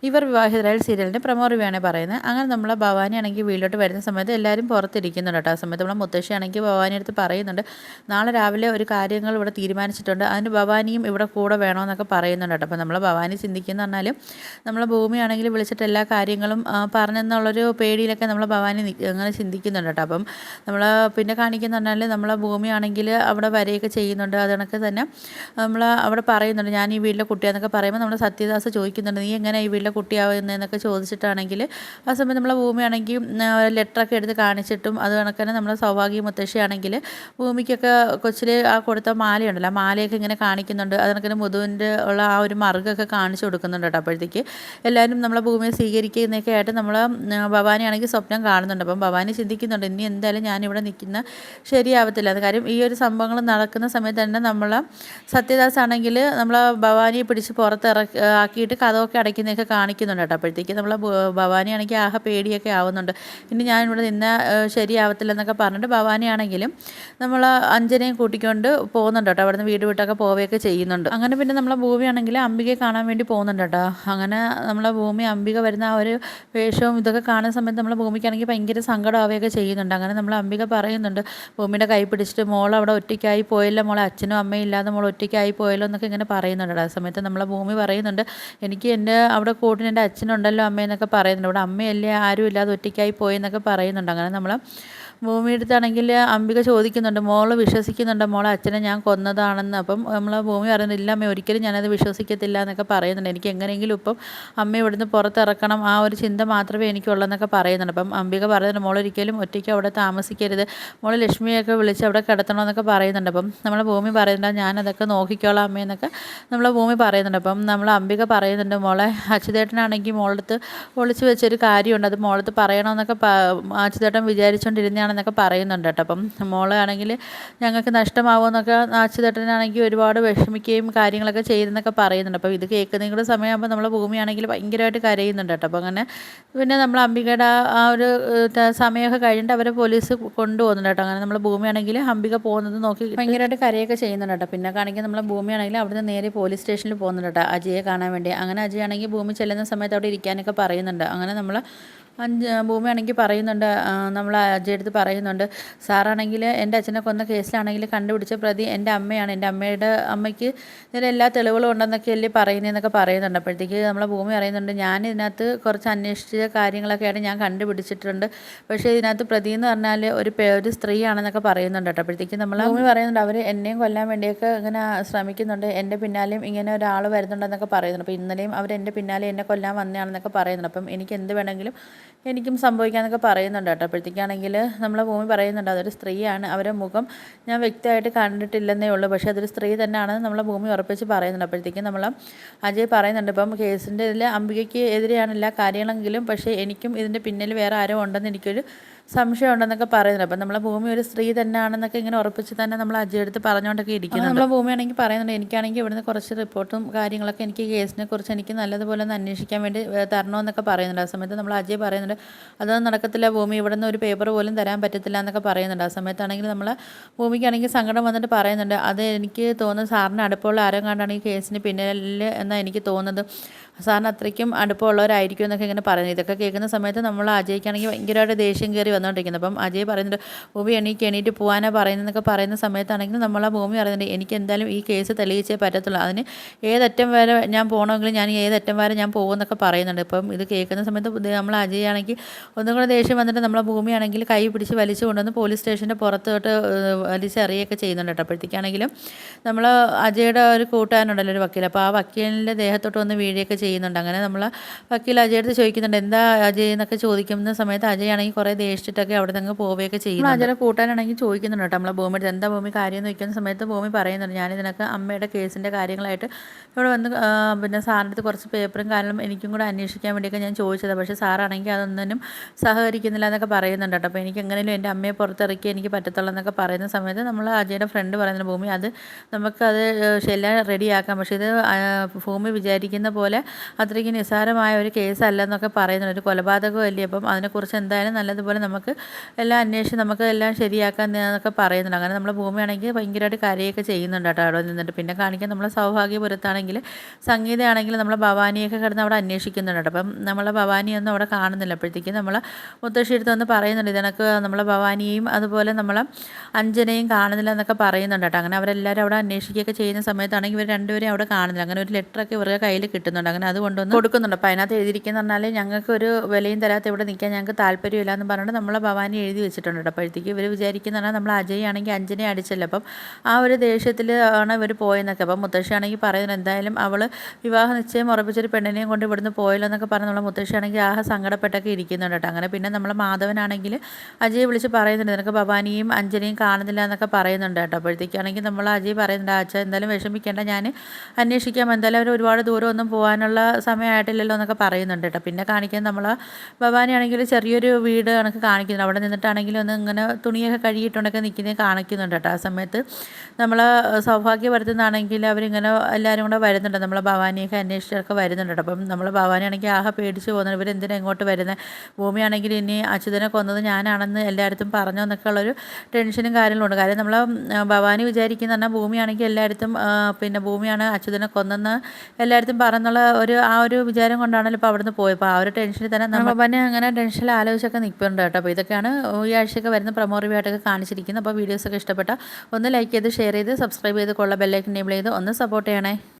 ഇവർ വിവാഹിതരായ സീരിയലിൻ്റെ പ്രമോ റിവ്യൂ ആണ് പറയുന്നത്. അങ്ങനെ നമ്മളെ ഭവാനി ആണെങ്കിൽ വീട്ടിലോട്ട് വരുന്ന സമയത്ത് എല്ലാവരും പുറത്തിരിക്കുന്നുണ്ട് കേട്ടോ. ആ സമയത്ത് നമ്മളെ മുത്തശ്ശി ആണെങ്കിൽ ഭവാനി അടുത്ത് പറയുന്നുണ്ട്, നാളെ രാവിലെ ഒരു കാര്യങ്ങൾ ഇവിടെ തീരുമാനിച്ചിട്ടുണ്ട്, അതിന് ഭവാനിയും ഇവിടെ കൂടെ വേണമെന്നൊക്കെ പറയുന്നുണ്ട് കേട്ടോ. അപ്പോൾ നമ്മളെ ഭവാനി ചിന്തിക്കുന്ന പറഞ്ഞാലും നമ്മളെ ഭൂമിയാണെങ്കിൽ വിളിച്ചിട്ട് എല്ലാ കാര്യങ്ങളും പറഞ്ഞെന്നുള്ളൊരു പേടിയിലൊക്കെ നമ്മളെ ഭവാനി അങ്ങനെ ചിന്തിക്കുന്നുണ്ട് കേട്ടോ. അപ്പം നമ്മൾ പിന്നെ കാണിക്കുന്ന പറഞ്ഞാൽ നമ്മളെ ഭൂമിയാണെങ്കിൽ അവിടെ വരെയൊക്കെ ചെയ്യുന്നുണ്ട്. അത് കണക്ക് തന്നെ നമ്മൾ അവിടെ പറയുന്നുണ്ട്, ഞാൻ ഈ വീട്ടിലെ കുട്ടിയാന്നൊക്കെ പറയുമ്പോൾ നമ്മുടെ സത്യദാസ് ചോദിക്കുന്നുണ്ട്, നീ എങ്ങനെ ഈ വീട്ടിലെ കുട്ടിയാവുന്നതെന്നൊക്കെ ചോദിച്ചിട്ടാണെങ്കിൽ ആ സമയത്ത് നമ്മളെ ഭൂമിയാണെങ്കിൽ ലെറ്ററൊക്കെ എടുത്ത് കാണിച്ചിട്ടും അത് കണക്ക് തന്നെ നമ്മളെ സൗഭാഗ്യ മുത്തശ്ശിയാണെങ്കിൽ ഭൂമിക്കൊക്കെ കൊച്ചിൽ ആ കൊടുത്ത മാലയുണ്ടല്ലോ, ആ മാലയൊക്കെ ഇങ്ങനെ കാണിക്കുന്നുണ്ട്. അത് കണക്കിന് മുതുവിൻ്റെ ഉള്ള ആ ഒരു മറുകൊക്കെ കാണിച്ചു കൊടുക്കുന്നുണ്ട് കേട്ടോ. അപ്പോഴത്തേക്ക് എല്ലാവരും നമ്മളെ ഭൂമിയെ സ്വീകരിക്കുന്നതൊക്കെ ആയിട്ട് നമ്മൾ ഭവാനിയാണെങ്കിൽ സ്വപ്നം കാണുന്നുണ്ട്. അപ്പം ഭവാനി ചിന്തിക്കുന്നുണ്ട്, ഇനി എന്തായാലും ഞാനിവിടെ നിൽക്കുന്ന ശരിയാവത്തില്ല. അത് കാര്യം ഈ ഒരു സംഭവങ്ങൾ നടക്കുന്ന സമയത്ത് തന്നെ നമ്മൾ സത്യദാസ് ആണെങ്കിൽ നമ്മൾ ഭവാനിയെ പിടിച്ച് ആക്കിയിട്ട് കഥമൊക്കെ അടയ്ക്കുന്നതൊക്കെ കാണിക്കുന്നുണ്ട് കേട്ടോ. അപ്പോഴത്തേക്ക് നമ്മൾ ഭവാനിയാണെങ്കിൽ ആകെ പേടിയൊക്കെ ആവുന്നുണ്ട്, ഇനി ഞാനിവിടെ നിന്ന് ശരിയാവത്തില്ല എന്നൊക്കെ പറഞ്ഞിട്ട് ഭവാനിയാണെങ്കിലും നമ്മൾ അഞ്ജനയും കൂട്ടിക്കൊണ്ട് പോകുന്നുണ്ട് കേട്ടോ. അവിടെ നിന്ന് വീട് വിട്ടൊക്കെ പോവുകയൊക്കെ ചെയ്യുന്നുണ്ട്. അങ്ങനെ പിന്നെ നമ്മളെ ഭൂമിയാണെങ്കിൽ അംബികയെ കാണാൻ വേണ്ടി പോകുന്നുണ്ട് കേട്ടോ. അങ്ങനെ നമ്മളെ ഭൂമി അംബിക വരുന്ന ആ ഒരു വേഷവും ഇതൊക്കെ കാണുന്ന സമയത്ത് നമ്മളെ ഭൂമിക്കാണെങ്കിൽ ഭയങ്കര സങ്കടമാവുകയൊക്കെ ചെയ്യുന്നുണ്ട്. അങ്ങനെ നമ്മൾ അംബിക പറയുന്നുണ്ട്, ഭൂമിയുടെ കൈ പിടിച്ചിട്ട് മോൾ അവിടെ ഒറ്റയ്ക്കായി പോയല്ലോ, മോളെ അച്ഛനും അമ്മയും ഇല്ലാതെ മോൾ ഒറ്റയ്ക്കായി പോയല്ലോ എന്നൊക്കെ ഇങ്ങനെ പറയുന്നുണ്ട്. ആ സമയത്ത് നമ്മളെ ഭൂമി പറയുന്നുണ്ട്, എനിക്ക് എൻ്റെ അവിടെ കൂട്ടിന് എൻ്റെ അച്ഛനുണ്ടല്ലോ അമ്മയെന്നൊക്കെ പറയുന്നുണ്ട്, ഇവിടെ അമ്മയല്ലേ ആരും ഇല്ലാതെ ഒറ്റയ്ക്കായി പോയെന്നൊക്കെ പറയുന്നുണ്ട്. അങ്ങനെ നമ്മൾ ഭൂമിയെടുത്താണെങ്കിൽ അംബിക ചോദിക്കുന്നുണ്ട്, മോള് വിശ്വസിക്കുന്നുണ്ട് മോളെ അച്ഛനെ ഞാൻ കൊന്നതാണെന്ന്. അപ്പം നമ്മൾ ഭൂമി പറയുന്നുണ്ട്, ഇല്ല അമ്മ ഒരിക്കലും ഞാനത് വിശ്വസിക്കത്തില്ല എന്നൊക്കെ പറയുന്നുണ്ട്, എനിക്ക് എങ്ങനെയെങ്കിലും ഇപ്പം അമ്മ ഇവിടുന്ന് പുറത്തിറക്കണം, ആ ഒരു ചിന്ത മാത്രമേ എനിക്കുള്ളൂ എന്നൊക്കെ പറയുന്നുണ്ട്. അപ്പം അംബിക പറയുന്നുണ്ട്, മോളൊരിക്കലും ഒറ്റയ്ക്ക് അവിടെ താമസിക്കരുത്, മോൾ ലക്ഷ്മിയൊക്കെ വിളിച്ച് അവിടെ കിടത്തണമെന്നൊക്കെ പറയുന്നുണ്ട്. അപ്പം നമ്മളെ ഭൂമി പറയുന്നുണ്ട്, ഞാനതൊക്കെ നോക്കിക്കോളാം അമ്മയെന്നൊക്കെ നമ്മളെ ഭൂമി പറയുന്നുണ്ട്. അപ്പം നമ്മൾ അംബിക പറയുന്നുണ്ട്, മോളെ അച്യുതേട്ടനാണെങ്കിൽ മോളടുത്ത് ഒളിച്ചു വെച്ചൊരു കാര്യമുണ്ട്, അത് മോളടുത്ത് പറയണമെന്നൊക്കെ അച്യുതേട്ടൻ വിചാരിച്ചുകൊണ്ടിരുന്നതാണെന്നൊക്കെ പറയുന്നുണ്ട് കേട്ടോ. അപ്പം മോളാണെങ്കിൽ ഞങ്ങൾക്ക് നഷ്ടമാവുമെന്നൊക്കെ അച്യുതേട്ടനാണെങ്കിൽ ഒരുപാട് വിഷമിക്കുകയും കാര്യങ്ങളൊക്കെ ചെയ്തെന്നൊക്കെ പറയുന്നുണ്ട്. അപ്പോൾ ഇത് കേൾക്കുന്നതും കൂടെ സമയമാകുമ്പോൾ നമ്മളെ ഭൂമിയാണെങ്കിൽ ഭയങ്കരമായിട്ട് കരയുന്നുണ്ട് കേട്ടോ. അപ്പോൾ അങ്ങനെ പിന്നെ നമ്മൾ അംബികയുടെ ആ ഒരു സമയമൊക്കെ കഴിഞ്ഞിട്ട് അവരെ പോലീസ് കൊണ്ടുപോകുന്നുണ്ട് കേട്ടോ. അങ്ങനെ നമ്മൾ ഭൂമിയാണെങ്കിൽ അംബിക പോകുന്നത് നോക്കി ഭയങ്കരമായിട്ട് കരയൊക്കെ ചെയ്യുന്നുണ്ട് കേട്ടോ. പിന്നെ കാണിക്കാൻ നമ്മളെ ഭൂമിയാണെങ്കിൽ അവിടുന്ന് നേരെ പോലീസ് സ്റ്റേഷനിൽ പോകുന്നുണ്ട് കേട്ടോ, അജയെ കാണാൻ വേണ്ടി. അങ്ങനെ അജയാണെങ്കിൽ ഭൂമി ചെല്ലുന്ന സമയത്ത് അവിടെ ഇരിക്കാനൊക്കെ പറയുന്നുണ്ട്. അങ്ങനെ നമ്മൾ ഭൂമിയാണെങ്കിൽ പറയുന്നുണ്ട്, നമ്മൾ അജയ് അടുത്ത് പറയുന്നുണ്ട്, സാറാണെങ്കിൽ എൻ്റെ അച്ഛനെ കൊന്ന കേസിലാണെങ്കിൽ കണ്ടുപിടിച്ച പ്രതി എൻ്റെ അമ്മയാണ്, എൻ്റെ അമ്മയ്ക്ക് ഇതിൽ എല്ലാ തെളിവുകളും ഉണ്ടെന്നൊക്കെ അല്ലേ പറയുന്നതെന്നൊക്കെ പറയുന്നുണ്ട്. അപ്പോഴത്തേക്ക് നമ്മളെ ഭൂമി പറയുന്നുണ്ട്, ഞാൻ ഇതിനകത്ത് കുറച്ച് അന്വേഷിച്ച കാര്യങ്ങളൊക്കെ ആയിട്ട് ഞാൻ കണ്ടുപിടിച്ചിട്ടുണ്ട്, പക്ഷേ ഇതിനകത്ത് പ്രതി എന്ന് പറഞ്ഞാൽ ഒരു സ്ത്രീയാണെന്നൊക്കെ പറയുന്നുണ്ട് കേട്ടോ. അപ്പോഴത്തേക്ക് നമ്മൾ ഭൂമി പറയുന്നുണ്ട്, അവർ എന്നെയും കൊല്ലാൻ വേണ്ടിയൊക്കെ ഇങ്ങനെ ശ്രമിക്കുന്നുണ്ട്, എൻ്റെ പിന്നാലെയും ഇങ്ങനെ ഒരാൾ വരുന്നുണ്ടെന്നൊക്കെ പറയുന്നുണ്ട്. അപ്പോൾ ഇന്നലെയും അവർ എൻ്റെ പിന്നാലെ എന്നെ കൊല്ലാൻ വന്നതാണെന്നൊക്കെ പറയുന്നുണ്ട്. അപ്പം എനിക്ക് എന്ത് വേണമെങ്കിലും എനിക്കും സംഭവിക്കാമെന്നൊക്കെ പറയുന്നുണ്ട് കേട്ടോ. അപ്പോഴത്തേക്കാണെങ്കിൽ നമ്മളെ ഭൂമി പറയുന്നുണ്ട്, അതൊരു സ്ത്രീയാണ്, അവരുടെ മുഖം ഞാൻ വ്യക്തമായിട്ട് കണ്ടിട്ടില്ലെന്നേ ഉള്ളൂ, പക്ഷേ അതൊരു സ്ത്രീ തന്നെയാണെന്ന് നമ്മളെ ഭൂമി ഉറപ്പിച്ച് പറയുന്നുണ്ട്. അപ്പോഴത്തേക്കും നമ്മൾ അജയ് പറയുന്നുണ്ട്, ഇപ്പം കേസിൻ്റെ ഇതിൽ അംബികയ്ക്ക് എതിരെയാണ് എല്ലാ കാര്യങ്ങളെങ്കിലും, പക്ഷേ എനിക്കും ഇതിൻ്റെ പിന്നിൽ വേറെ ആരോ ഉണ്ടെന്ന് എനിക്കൊരു സംശയം ഉണ്ടെന്നൊക്കെ പറയുന്നുണ്ട്. അപ്പം നമ്മളെ ഭൂമി ഒരു സ്ത്രീ തന്നെയാണെന്നൊക്കെ ഇങ്ങനെ ഉറപ്പിച്ച് തന്നെ നമ്മൾ അജയ് എടുത്ത് പറഞ്ഞുകൊണ്ടൊക്കെ ഇരിക്കുന്നത്. നമ്മളെ ഭൂമിയാണെങ്കിൽ പറയുന്നുണ്ട്, എനിക്കാണെങ്കിൽ ഇവിടുന്ന് കുറച്ച് റിപ്പോർട്ടും കാര്യങ്ങളൊക്കെ എനിക്ക് കേസിനെ കുറിച്ച് എനിക്ക് നല്ലതുപോലെ ഒന്ന് അന്വേഷിക്കാൻ വേണ്ടി തരണമെന്നൊക്കെ പറയുന്നുണ്ട്. ആ സമയത്ത് നമ്മൾ അജയ് പറയുന്നുണ്ട്, അതൊന്നും നടക്കത്തില്ല ഭൂമി, ഇവിടെ നിന്ന് ഒരു പേപ്പർ പോലും തരാൻ പറ്റത്തില്ല എന്നൊക്കെ പറയുന്നുണ്ട്. ആ സമയത്താണെങ്കിൽ നമ്മൾ ഭൂമിക്കാണെങ്കിൽ സങ്കടം വന്നിട്ട് പറയുന്നുണ്ട്, അത് എനിക്ക് തോന്നുന്നത് സാറിന് അടുപ്പമുള്ള ആരും കണ്ടാണ് ഈ കേസിന് പിന്നിൽ എന്നാണ് എനിക്ക് തോന്നുന്നത്, സാറിന് അത്രയ്ക്കും അടുപ്പമുള്ളവരായിരിക്കും എന്നൊക്കെ ഇങ്ങനെ പറയുന്നത്. ഇതൊക്കെ കേൾക്കുന്ന സമയത്ത് നമ്മൾ അജയ്ക്കാണെങ്കിൽ ഭയങ്കരമായിട്ട് ദേഷ്യം കയറി വന്നുകൊണ്ടിരിക്കുന്നത്. അപ്പം അജയ് പറയുന്നുണ്ട്, ഭൂമി എണീറ്റ് പോകാനാണ് പറയുന്നതെന്നൊക്കെ പറയുന്ന സമയത്താണെങ്കിൽ നമ്മൾ ആ ഭൂമി പറയുന്നുണ്ട്, എനിക്ക് എന്തായാലും ഈ കേസ് തെളിയിച്ചേ പറ്റത്തുള്ളൂ, അതിന് ഏതറ്റം വരെ ഞാൻ പോകണമെങ്കിലും ഞാൻ ഏതറ്റം വരെ ഞാൻ പോകുമെന്നൊക്കെ പറയുന്നുണ്ട്. ഇപ്പം ഇത് കേൾക്കുന്ന സമയത്ത് നമ്മൾ അജയ് ആണെങ്കിൽ ഒന്നും കൂടെ ദേഷ്യം വന്നിട്ട് നമ്മളെ ഭൂമിയാണെങ്കിൽ കൈ പിടിച്ച് വലിച്ചു കൊണ്ടുവന്ന് പോലീസ് സ്റ്റേഷൻ്റെ പുറത്തോട്ട് വലിച്ചെറിയുകയൊക്കെ ചെയ്യുന്നുണ്ട് കേട്ടോ. അപ്പോഴത്തേക്കാണെങ്കിലും നമ്മൾ അജയുടെ ഒരു കൂട്ടുകാരനുണ്ടല്ലോ, ഒരു വക്കീൽ, അപ്പോൾ ആ വക്കീലിൻ്റെ ദേഹത്തോട്ട് വന്ന് വീഴുകയൊക്കെ ചെയ്യുന്നുണ്ട്. അങ്ങനെ നമ്മൾ വക്കീൽ അജയടുത്ത് ചോദിക്കുന്നുണ്ട്, എന്താ അജയ് എന്നൊക്കെ ചോദിക്കുന്ന സമയത്ത് അജയ് ആണെങ്കിൽ കുറേ ദേഷിച്ചിട്ടൊക്കെ അവിടെ നിന്ന് പോവുകയൊക്കെ ചെയ്യുന്നു. അജയുടെ കൂട്ടാനാണെങ്കിൽ ചോദിക്കുന്നുണ്ട് കേട്ടോ നമ്മളെ ഭൂമിയുടെ എന്താ ഭൂമി കാര്യം എന്ന് വയ്ക്കുന്ന സമയത്ത് ഭൂമി പറയുന്നുണ്ട്, ഞാനിതിനൊക്കെ അമ്മയുടെ കേസിൻ്റെ കാര്യങ്ങളായിട്ട് ഇവിടെ വന്ന് പിന്നെ സാറിൻ്റെ അടുത്ത് കുറച്ച് പേപ്പറും കാരണം എനിക്കും കൂടെ അന്വേഷിക്കാൻ വേണ്ടിയൊക്കെ ഞാൻ ചോദിച്ചത്, പക്ഷേ സാറാണെങ്കിൽ അതൊന്നിനും സഹകരിക്കുന്നില്ല എന്നൊക്കെ പറയുന്നുണ്ട് കേട്ടോ. അപ്പോൾ എനിക്ക് എങ്ങനെയും എൻ്റെ അമ്മയെ പുറത്തിറക്കി എനിക്ക് പറ്റത്തുള്ളൂ എന്നൊക്കെ പറയുന്ന സമയത്ത് നമ്മൾ അജയുടെ ഫ്രണ്ട് പറയുന്നുണ്ട്, ഭൂമി അത് നമുക്കത് എല്ലാം റെഡിയാക്കാം, പക്ഷേ ഇത് ഭൂമി വിചാരിക്കുന്ന പോലെ അത്രയ്ക്ക് നിസ്സാരമായ ഒരു കേസല്ലെന്നൊക്കെ പറയുന്നുണ്ട്. ഒരു കൊലപാതകമല്ലേ, അപ്പം അതിനെക്കുറിച്ച് എന്തായാലും നല്ലതുപോലെ നമുക്ക് എല്ലാം അന്വേഷിച്ച് നമുക്ക് എല്ലാം ശരിയാക്കാൻ എന്നൊക്കെ പറയുന്നുണ്ട്. അങ്ങനെ നമ്മളെ ഭൂമിയാണെങ്കിൽ ഭയങ്കരമായിട്ട് കരയൊക്കെ ചെയ്യുന്നുണ്ട് കേട്ടോ അവിടെ നിന്നിട്ട്. പിന്നെ കാണിക്കാൻ നമ്മളെ സൗഭാഗ്യപുരത്താണെങ്കിൽ സംഗീതയാണെങ്കിൽ നമ്മളെ ഭവാനിയൊക്കെ കിടന്ന് അവിടെ അന്വേഷിക്കുന്നുണ്ട് കേട്ടോ. അപ്പം നമ്മളെ ഭവാനിയൊന്നും അവിടെ കാണുന്നില്ല. അപ്പോഴത്തേക്കും നമ്മളെ മുത്തശ്ശി അടുത്ത് വന്ന് പറയുന്നുണ്ട് ഇതിനൊക്കെ നമ്മളെ ഭവാനിയെയും അതുപോലെ നമ്മളെ അഞ്ജനയും കാണുന്നില്ല എന്നൊക്കെ പറയുന്നുണ്ട് കേട്ടോ. അങ്ങനെ അവരെല്ലാവരും അവിടെ അന്വേഷിക്കുകയൊക്കെ ചെയ്യുന്ന സമയത്താണെങ്കിൽ ഇവർ രണ്ടുപേരും അവിടെ കാണുന്നില്ല. അങ്ങനെ ഒരു ലെറ്ററൊക്കെ ഇവരുടെ കയ്യിൽ കിട്ടുന്നുണ്ട്. അങ്ങനെ അത് കൊണ്ടുവന്ന് കൊടുക്കുന്നുണ്ട്. അപ്പോൾ അതിനകത്ത് എഴുതിയിരിക്കുന്ന പറഞ്ഞാൽ ഞങ്ങൾക്കൊരു വിലയും തരാത്ത ഇവിടെ നിൽക്കാൻ ഞങ്ങൾക്ക് താല്പര്യമില്ല എന്ന് പറഞ്ഞിട്ട് നമ്മളെ ഭവാനി എഴുതി വെച്ചിട്ടുണ്ട് കേട്ടോ. അപ്പോഴത്തേക്ക് ഇവർ വിചാരിക്കുന്ന പറഞ്ഞാൽ നമ്മൾ അജയ് ആണെങ്കിൽ അഞ്ജനയെ അടിച്ചല്ലോ, അപ്പം ആ ഒരു ദേഷ്യത്തിൽ ആണ് ഇവർ പോയെന്നൊക്കെ. അപ്പം മുത്തശ്ശിയാണെങ്കിൽ പറയുന്നത് എന്തായാലും അവൾ വിവാഹ നിശ്ചയം ഉറപ്പിച്ചൊരു പെണ്ണിനെയും കൊണ്ട് ഇവിടുന്ന് പോയല്ലോ എന്നൊക്കെ പറഞ്ഞ് നമ്മളെ മുത്തശ്ശിയാണെങ്കിൽ സംഘടപ്പെട്ടൊക്കെ ഇരിക്കുന്നുണ്ട് കേട്ടോ. അങ്ങനെ പിന്നെ നമ്മളെ മാധവനാണെങ്കിൽ അജയ് വിളിച്ച് പറയുന്നുണ്ട് നിനക്ക് ഭവാനിയും അഞ്ജനയും കാണുന്നില്ല എന്നൊക്കെ പറയുന്നുണ്ട് കേട്ടോ. അപ്പോഴത്തേക്കാണെങ്കിൽ നമ്മൾ അജയ് പറയുന്നുണ്ട് അച്ഛൻ എന്തായാലും വിഷമിക്കേണ്ട, ഞാൻ അന്വേഷിക്കാം, എന്തായാലും അവർ ഒരുപാട് ദൂരം ഒന്നും പോകാനുള്ള സമയമായിട്ടില്ലല്ലോ എന്നൊക്കെ പറയുന്നുണ്ട് കേട്ടോ. പിന്നെ കാണിക്കുന്നത് നമ്മൾ ഭവാനിയാണെങ്കിൽ ചെറിയൊരു വീട് കണക്ക് കാണിക്കുന്നുണ്ട്. അവിടെ നിന്നിട്ടാണെങ്കിലും ഒന്ന് ഇങ്ങനെ തുണിയൊക്കെ കഴുകിയിട്ടുണ്ടൊക്കെ നിൽക്കുന്നത് കാണിക്കുന്നുണ്ട് കേട്ടോ. ആ സമയത്ത് നമ്മൾ സൗഭാഗ്യപുരത്തുനിന്നാണെങ്കിൽ അവരിങ്ങനെ എല്ലാവരും കൂടെ വരുന്നുണ്ട്, നമ്മളെ ഭവാനിയൊക്കെ അന്വേഷിച്ചൊക്കെ വരുന്നുണ്ട് കേട്ടോ. അപ്പം നമ്മൾ ഭവാനിയാണെങ്കിൽ പേടിച്ച് പോകുന്നുണ്ട്, ഇവരെന്തിനാണ് ഇങ്ങോട്ട് വരുന്നത്, ഭൂമിയാണെങ്കിൽ ഇനി അച്യുതനെ കൊന്നത് ഞാനാണെന്ന് എല്ലായിടത്തും പറഞ്ഞോ എന്നൊക്കെ ഉള്ളൊരു ടെൻഷനും കാര്യങ്ങളും ഉണ്ട്. കാര്യം നമ്മൾ ഭവാനി വിചാരിക്കുന്ന പറഞ്ഞാൽ ഭൂമിയാണെങ്കിൽ എല്ലായിടത്തും പിന്നെ ഭൂമിയാണ് അച്യുതനെ കൊന്നെന്ന് എല്ലായിടത്തും പറഞ്ഞുള്ള ഒരു വിചാരം കൊണ്ടാണല്ലോ ഇപ്പോൾ അവിടുന്ന് പോയപ്പോൾ ആ ഒരു ടെൻഷനിൽ തന്നെ നമ്മൾ ഭവാനി അങ്ങനെ ടെൻഷനിൽ ആലോചിച്ചൊക്കെ നിൽക്കുന്നുണ്ട് കേട്ടോ. അപ്പോൾ ഇതൊക്കെയാണ് ഈ ആഴ്ചയൊക്കെ വരുന്ന പ്രൊമോ റിവ്യൂ ആയിട്ടൊക്കെ കാണിച്ചിരിക്കുന്നത്. അപ്പോൾ വീഡിയോസൊക്കെ ഇഷ്ടപ്പെട്ട ഒന്ന് ലൈക്ക് ചെയ്ത് ഷെയർ ചെയ്ത് സബ്സ്ക്രൈബ് ചെയ്ത് കൊള്ള ബെല്ലൈക്കൻ എനേബിൾ ചെയ്ത് ഒന്ന് സപ്പോർട്ട് ചെയ്യണേ.